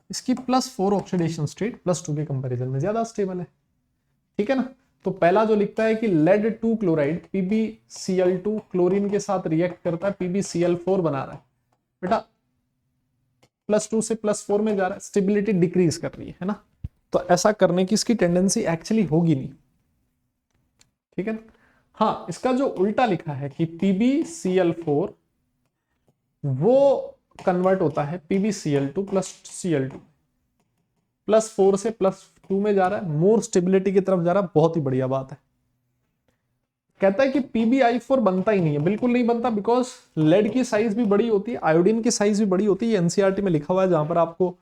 इसकी +4 ऑक्सीडेशन स्टेट +2 के कंपैरिजन में ज्यादा स्टेबल है, ठीक है ना। तो पहला जो लिखता है कि लेड 2 क्लोराइड PbCl2 क्लोरीन के साथ रिएक्ट करता है, PbCl4 बना रहा है बेटा, +2 से +4 में जा रहा है, स्टेबिलिटी डिक्रीज कर रही है ना। तो ऐसा करने की इसकी टेंडेंसी एक्चुअली होगी नहीं, ठीक है ना। हाँ, इसका जो उल्टा लिखा है कि PbCl4 वो कन्वर्ट होता है PbCl2 +Cl2, +4 से +2 में जा रहा है, मोर स्टेबिलिटी की तरफ जा रहा है, बहुत ही बढ़िया बात है। कहता है कि PbI4 बनता ही नहीं है, बिल्कुल नहीं बनता, बिकॉज लेड की साइज भी बड़ी होती है, आयोडीन की साइज भी बड़ी होती है। एनसीईआरटी में लिखा हुआ है, जहां पर आपको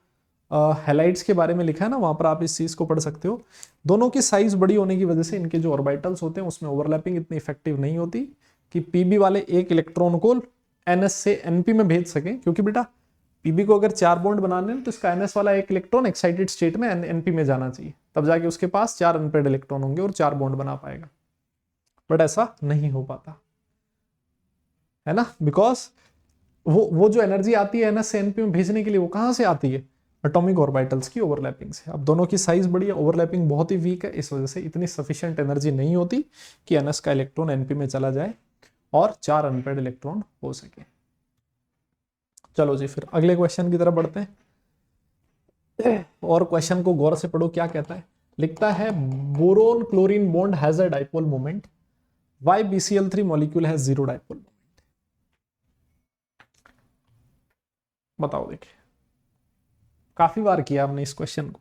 हैलाइड्स के बारे में लिखा है ना, वहां पर आप इस चीज को पढ़ सकते हो। दोनों की साइज बड़ी होने की वजह से इनके जो ऑर्बिटल्स होते हैं उसमें ओवरलैपिंग इतनी इफेक्टिव नहीं होती कि पीबी वाले एक इलेक्ट्रॉन को NS से NP में भेज सके, क्योंकि बेटा पीबी को अगर 4 बॉन्ड बनाने हैं तो इसका NS वाला एक इलेक्ट्रॉन एक्साइटेड स्टेट में NP में जाना चाहिए, तब जाके उसके पास 4 अनपेड इलेक्ट्रॉन होंगे और 4 बॉन्ड बना पाएगा, बट ऐसा नहीं हो पाता है ना, बिकॉज वो जो एनर्जी आती है NS से NP में भेजने के लिए वो कहां से आती है? एटॉमिक ऑर्बिटल्स की ओवरलैपिंग से। अब दोनों की साइज बड़ी है, ओवरलैपिंग बहुत ही वीक है, इस वजह से इतनी सफिशिएंट एनर्जी नहीं होती कि NS का इलेक्ट्रॉन NP में चला जाए और 4 अनपेड इलेक्ट्रॉन हो सके। चलो जी, फिर अगले क्वेश्चन की तरफ बढ़ते हैं और क्वेश्चन को गौर से पढ़ो, क्या कहता है। लिखता है boron chlorine bond has a dipole moment, why BCl3 molecule has 0 dipole moment. बताओ, देखिए काफी बार किया हमने इस क्वेश्चन को।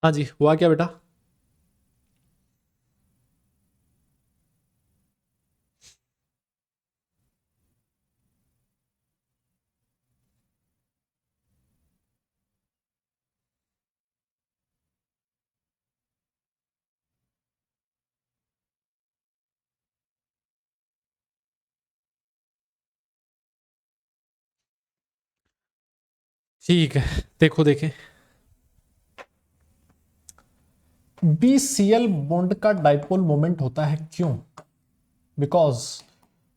हाँ जी, हुआ क्या बेटा? ठीक है, देखो देखें, BCl बॉन्ड का डाइपोल मोमेंट होता है, क्यों? बिकॉज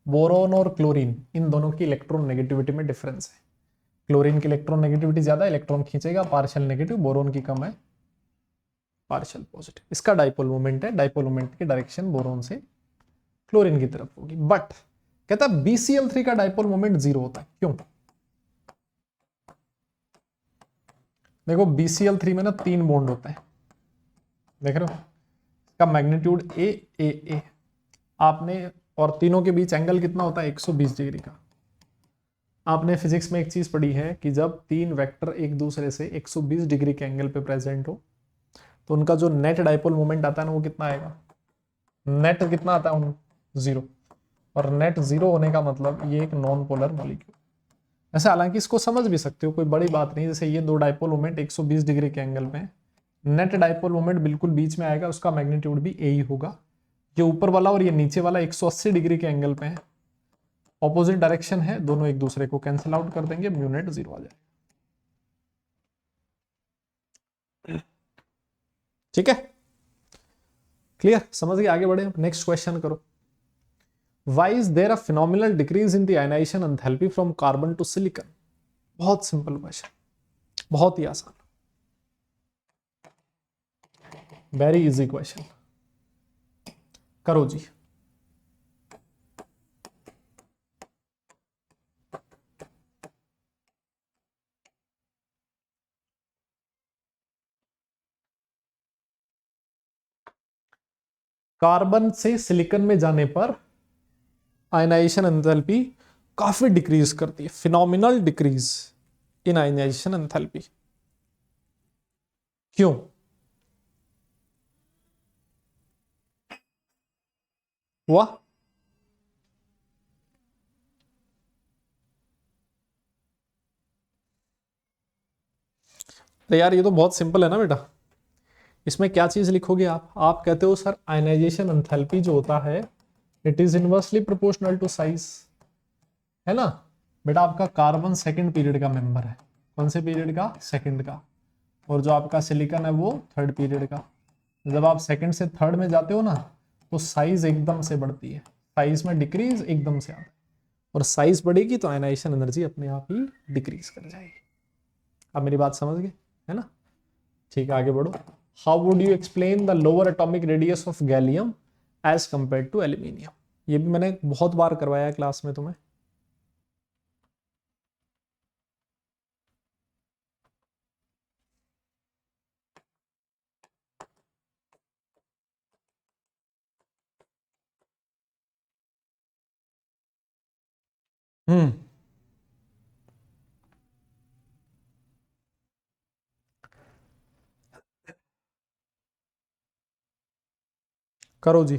बोरोन और क्लोरीन इन दोनों की इलेक्ट्रॉन नेगेटिविटी में डिफरेंस है। क्लोरीन की इलेक्ट्रॉन नेगेटिविटी ज्यादा, इलेक्ट्रॉन खींचेगा, पार्शियल नेगेटिव, बोरोन की कम है, पार्शियल पॉजिटिव। इसका डाइपोल मोमेंट है, डाइपोल मोमेंट की डायरेक्शन बोरोन से क्लोरीन की तरफ होगी। बट कहता है BCl3 का डाइपोल मोमेंट 0 होता है, क्यों? देखो BCl3 में ना 3 बॉन्ड होता है, देख रहे हो, इसका मैग्नीट्यूड ए ए ए आपने, और तीनों के बीच एंगल कितना होता है? 120 डिग्री का। आपने फिजिक्स में एक चीज पढ़ी है कि जब 3 वेक्टर एक दूसरे से 120 डिग्री के एंगल पे प्रेजेंट हो तो उनका जो नेट डाइपोल मोमेंट आता है ना वो कितना आएगा? नेट कितना आता है? 0। और नेट 0 होने का मतलब ये एक नॉन पोलर मॉलिक्यूल। ऐसे हालांकि इसको समझ भी सकते हो, कोई बड़ी बात नहीं, जैसे ये 2 डाइपोल मोमेंट 120 डिग्री के एंगल में, नेट डाइपोल मोमेंट बिल्कुल बीच में आएगा, उसका मैग्नीट्यूड भी ए ही होगा। ये ऊपर वाला और ये नीचे वाला 180 डिग्री के एंगल पे है, ऑपोजिट डायरेक्शन है, दोनों एक दूसरे को कैंसिल आउट कर देंगे, म्यू नेट 0 आ जाएगा। ठीक है, क्लियर, समझ गए? आगे बढ़े, नेक्स्ट क्वेश्चन करो। Why is there a phenomenal decrease in the ionization enthalpy from carbon to silicon? बहुत सिंपल क्वेश्चन, बहुत ही आसान, वेरी इजी क्वेश्चन। करो जी। कार्बन से सिलिकॉन में जाने पर आयनाइजेशन एंथैल्पी काफी डिक्रीज करती है, phenomenal decrease in ionization enthalpy. क्यों? वाह, तो यार ये तो बहुत सिंपल है ना बेटा। इसमें क्या चीज लिखोगे आप कहते हो सर आयनाइजेशन एंथैल्पी जो होता है it is inversely proportional to size, है ना बेटा। आपका कार्बन सेकंड पीरियड का मेंबर है, कौन से पीरियड का? सेकंड का। और जो आपका सिलिकॉन है वो थर्ड पीरियड का। जब आप सेकंड से थर्ड में जाते हो ना तो साइज एकदम से बढ़ती है, साइज में डिक्रीज एकदम से आता है, और साइज बढ़ेगी तो आयनाइजेशन एनर्जी अपने आप ही डिक्रीज कर जाएगी। आप मेरी बात समझ गए, है ना? ठीक है, आगे बढ़ो। How would you explain the lower atomic radius of gallium as compare to aluminium? ये भी मैंने बहुत बार करवाया है क्लास में तुम्हें। हम्म, करो जी।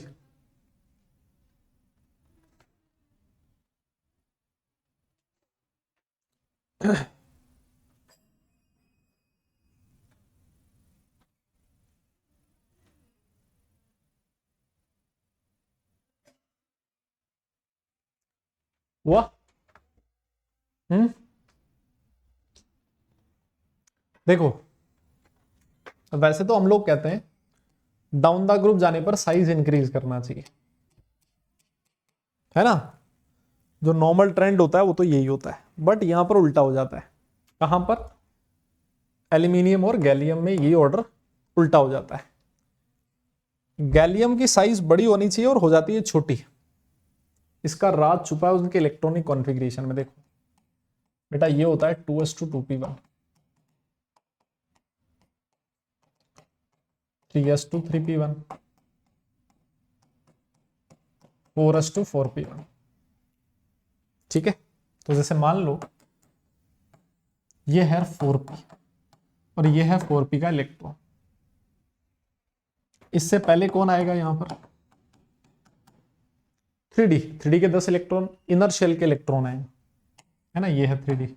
हुआ? हम्म, देखो वैसे तो हम लोग कहते हैं डाउन द ग्रुप जाने पर साइज इंक्रीज करना चाहिए, है ना। जो नॉर्मल ट्रेंड होता है वो तो यही होता है, बट यहां पर उल्टा हो जाता है। कहां पर? एल्यूमिनियम और गैलियम में ये ऑर्डर उल्टा हो जाता है। गैलियम की साइज बड़ी होनी चाहिए और हो जाती है छोटी। इसका राज छुपा है उनके इलेक्ट्रॉनिक कॉन्फ़िगरेशन में। देखो बेटा ये होता है 2s2 2p1, 3s2 3p1, 4s2 4p1। ठीक है, तो जैसे मान लो ये है 4p और ये है 4p का इलेक्ट्रॉन, इससे पहले कौन आएगा यहां पर? 3d के 10 इलेक्ट्रॉन इनर शेल के इलेक्ट्रॉन आएंगे, है ना। ये है 3d।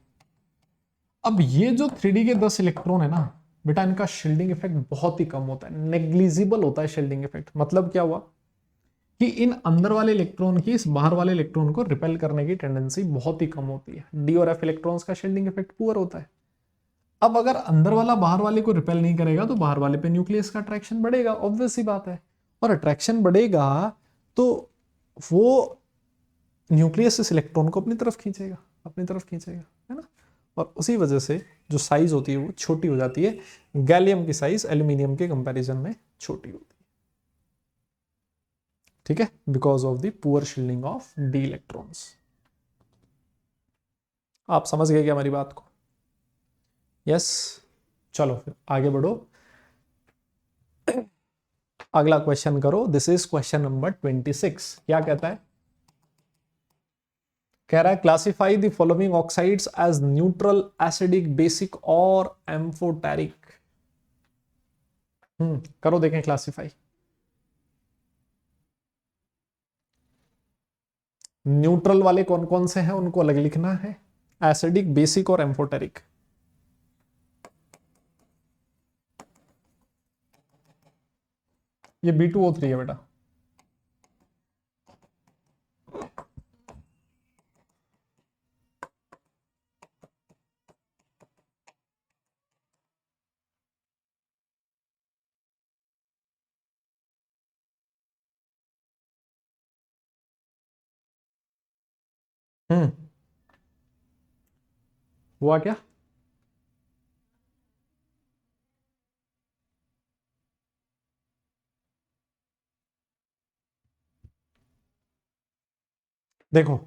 अब ये जो 3d के 10 इलेक्ट्रॉन है ना बेटा, इनका शील्डिंग इफेक्ट बहुत ही कम होता है, नेग्लिजिबल होता है शील्डिंग इफेक्ट। मतलब क्या हुआ कि इन अंदर वाले इलेक्ट्रॉन की इस बाहर वाले इलेक्ट्रॉन को रिपेल करने की टेंडेंसी बहुत ही कम होती है। डी और एफ इलेक्ट्रॉन्स का शील्डिंग इफेक्ट पुअर होता है। अब अगर अंदर वाला बाहर वाले को रिपेल नहीं करेगा तो बाहर वाले पे न्यूक्लियस का अट्रैक्शन बढ़ेगा, ऑब्वियस सी बात है। और अट्रैक्शन बढ़ेगा तो वो न्यूक्लियस इस इलेक्ट्रॉन को अपनी तरफ खींचेगा, अपनी तरफ खींचेगा, है ना। और उसी वजह से जो साइज होती है वो छोटी हो जाती है। गैलियम की साइज एल्यूमिनियम के कंपैरिजन में छोटी होती है, ठीक है, because of the poor shielding of D electrons. आप समझ गए क्या हमारी बात को? यस, चलो फिर आगे बढ़ो। अगला क्वेश्चन करो। This is question number 26। क्या कहता है? कह रहा है classify the following oxides as neutral, acidic, basic और एम्फोटेरिक। करो देखें क्लासिफाई। न्यूट्रल वाले कौन कौन से हैं उनको अलग लिखना है, एसिडिक, बेसिक और एम्फोटेरिक। ये B2O3 है बेटा। हुआ क्या? देखो,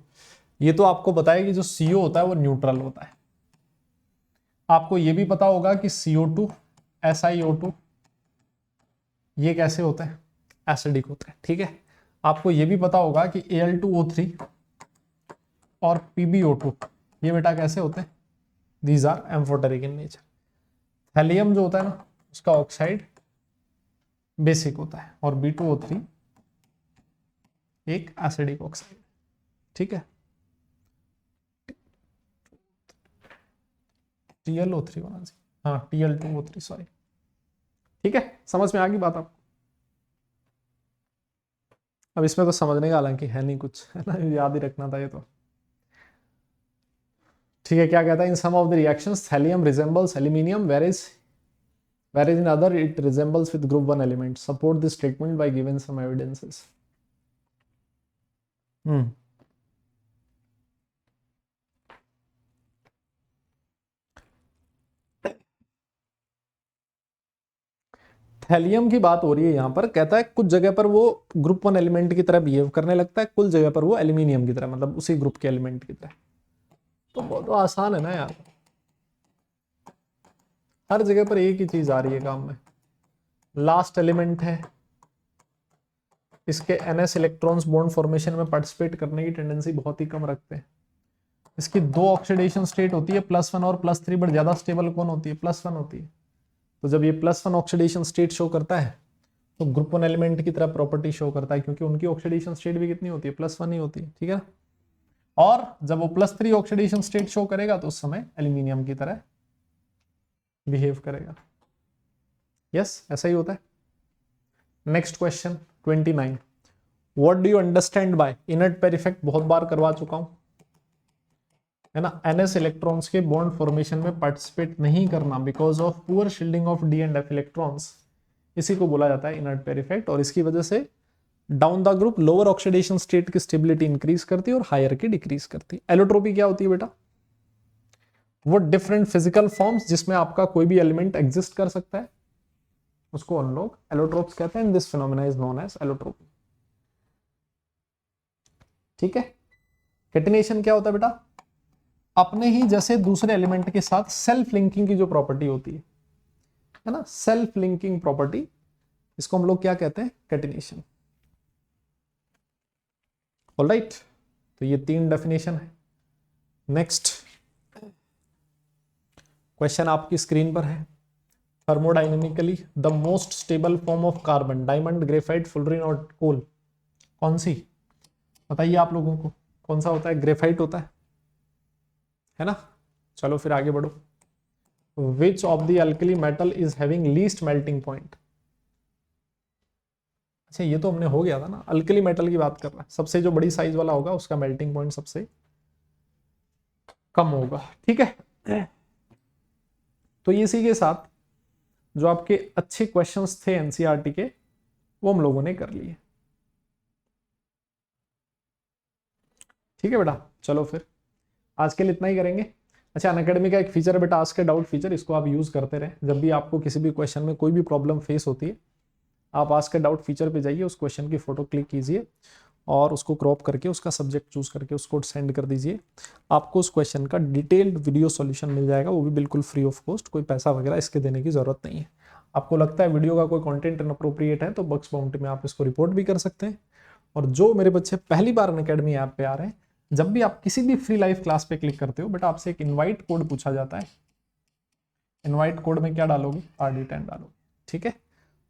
ये तो आपको बताया कि जो CO होता है वो न्यूट्रल होता है। आपको ये भी पता होगा कि CO2 SiO2 ये कैसे होते हैं? एसिडिक होते हैं। ठीक है, आपको ये भी पता होगा कि Al2O3 और PbO2 ये बेटा कैसे होते हैं? These are amphoteric in nature. Thallium जो होता है ना, उसका ऑक्साइड बेसिक होता है और B2O3 एक एसिडिक ऑक्साइड। ठीक है, TlO3 होना चाहिए, हाँ Tl2O3 सॉरी। ठीक है, समझ में आ गई बात आपको? अब इसमें तो समझने का हालांकि है नहीं कुछ, है ना, याद ही रखना था ये तो। ठीक है, क्या कहता है? In some of the reactions thallium resembles aluminium whereas in other it resembles with group 1 element. Support this statement by giving some evidences. Thallium की बात हो रही है यहाँ पर। कहता है कुछ जगह पर वो ग्रुप 1 एलिमेंट की तरह बिहेव करने लगता है, कुछ जगह पर वो एल्यूमिनियम की तरह, मतलब उसी ग्रुप के एलिमेंट की तरह। तो बहुत आसान है ना यार, हर जगह पर एक ही चीज आ रही है काम में। लास्ट एलिमेंट है, इसके NS इलेक्ट्रॉन्स बॉन्ड फॉर्मेशन में पार्टिसिपेट करने की टेंडेंसी बहुत ही कम रखते हैं। इसकी 2 ऑक्सीडेशन स्टेट होती है, +1 और +3, बट ज्यादा स्टेबल कौन होती है? +1 होती है। तो जब ये +1 ऑक्सीडेशन स्टेट शो करता है तो ग्रुप 1 एलिमेंट की तरह प्रॉपर्टी शो करता है, क्योंकि उनकी ऑक्सीडेशन स्टेट भी कितनी होती है? +1 ही होती है। ठीक है, और जब वो +3 ऑक्सीडेशन स्टेट शो करेगा तो उस समय एल्यूमिनियम की तरह बिहेव करेगा। यस, ऐसा ही होता है। Next question 29, what do you understand by inert pair effect? बहुत बार करवा चुका हूं, है ना। NS इलेक्ट्रॉन्स के बॉन्ड फॉर्मेशन में पार्टिसिपेट नहीं करना because of poor shielding of D and F electrons, इसी को बोला जाता है इनर्ट पेयर इफेक्ट। और इसकी वजह से down the group lower oxidation state की स्टेबिलिटी इंक्रीज करती है और हायर की डिक्रीज करती है। एलोट्रोपी क्या होती है बेटा? वो डिफरेंट फिजिकल फॉर्म्स जिसमें आपका कोई भी एलिमेंट एग्जिस्ट कर सकता है, उसको हम लोग एलोट्रोप्स कहते हैं। This phenomena is known as allotropy. ठीक है, कैटिनेशन क्या होता है बेटा? अपने ही जैसे दूसरे एलिमेंट के साथ सेल्फ लिंकिंग की जो प्रॉपर्टी होती है ना, सेल्फ लिंकिंग प्रॉपर्टी, इसको हम लोग क्या कहते हैं? कैटिनेशन। ऑलराइट, तो ये 3 डेफिनेशन है। नेक्स्ट क्वेश्चन आपकी स्क्रीन पर है। Thermodynamically the most stable form of carbon, diamond, graphite, fullerene और कोल, कौन सी? बताइए आप लोगों को, कौन सा होता है? ग्रेफाइट होता है ना। चलो फिर आगे बढ़ो। Which of the alkali metal is having least melting point? अच्छा, ये तो हमने हो गया था ना, अल्कली मेटल की बात कर रहा है। सबसे जो बड़ी साइज वाला होगा उसका मेल्टिंग पॉइंट सबसे कम होगा। ठीक है, तो इसी के साथ जो आपके अच्छे क्वेश्चंस थे एनसीईआरटी के, वो हम लोगों ने कर लिए। ठीक है बेटा, चलो फिर आज के लिए इतना ही करेंगे। अच्छा, अनअकैडमी का एक फीचर है बेटा, आस्क ए डाउट फीचर, इसको आप यूज करते रहें। जब भी आपको किसी भी क्वेश्चन में कोई भी प्रॉब्लम फेस होती है, आप आस्क ए डाउट फीचर पे जाइए, उस क्वेश्चन की फोटो क्लिक कीजिए और उसको क्रॉप करके उसका सब्जेक्ट चूज करके उसको सेंड कर दीजिए। आपको उस क्वेश्चन का डिटेल्ड वीडियो सॉल्यूशन मिल जाएगा, वो भी बिल्कुल फ्री ऑफ कॉस्ट, कोई पैसा वगैरह इसके देने की जरूरत नहीं है। आपको लगता है वीडियो का कोई कंटेंट इनअप्रोप्रिएट है तो बग्स बाउंटी में आप इसको रिपोर्ट भी कर सकते हैं। और जो मेरे बच्चे पहली बार अनअकैडमी ऐप पे आ रहे हैं, जब भी आप किसी भी फ्री लाइव क्लास पे क्लिक करते हो बेटा, आपसे एक इनवाइट कोड पूछा जाता है। इनवाइट कोड में क्या डालोगे? RD10 डालोगे। ठीक है,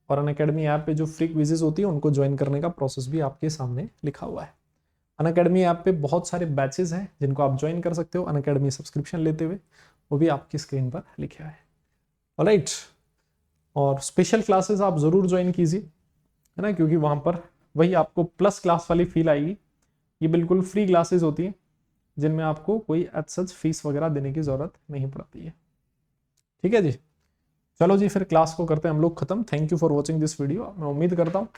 और अनअकैडमी ऐप पे जो फ्री क्विजेज होती है उनको ज्वाइन करने का प्रोसेस भी आपके सामने लिखा हुआ है। अनअकैडमी ऐप पे बहुत सारे बैचेस हैं जिनको आप ज्वाइन कर सकते हो अनअकैडमी सब्सक्रिप्शन लेते हुए, वो भी आपकी स्क्रीन पर लिखा है। ऑलराइट, और स्पेशल क्लासेस आप जरूर ज्वाइन कीजिए। है ना, क्योंकि वहाँ पर वही आपको प्लस क्लास वाली फील आएगी। ये बिल्कुल फ्री क्लासेस होती हैं जिनमें आपको कोई एज सच फीस वगैरह देने की ज़रूरत नहीं पड़ती है। ठीक है जी, चलो जी फिर क्लास को करते हैं हम लोग खत्म। Thank you for watching this video. मैं उम्मीद करता हूँ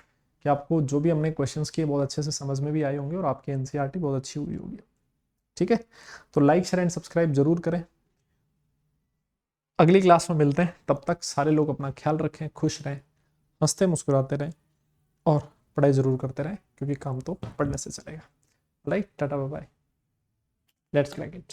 कि आपको जो भी हमने क्वेश्चंस किए बहुत अच्छे से समझ में भी आए होंगे और आपकी एनसीईआरटी बहुत अच्छी हुई होगी। ठीक है, तो लाइक शेयर एंड सब्सक्राइब जरूर करें। अगली क्लास में मिलते हैं, तब तक सारे लोग अपना ख्याल रखें, खुश रहें, हंसते मुस्कुराते रहें और पढ़ाई जरूर करते रहें, क्योंकि काम तो पढ़ने से चलेगा। Right, tata bye bye, let's crack it.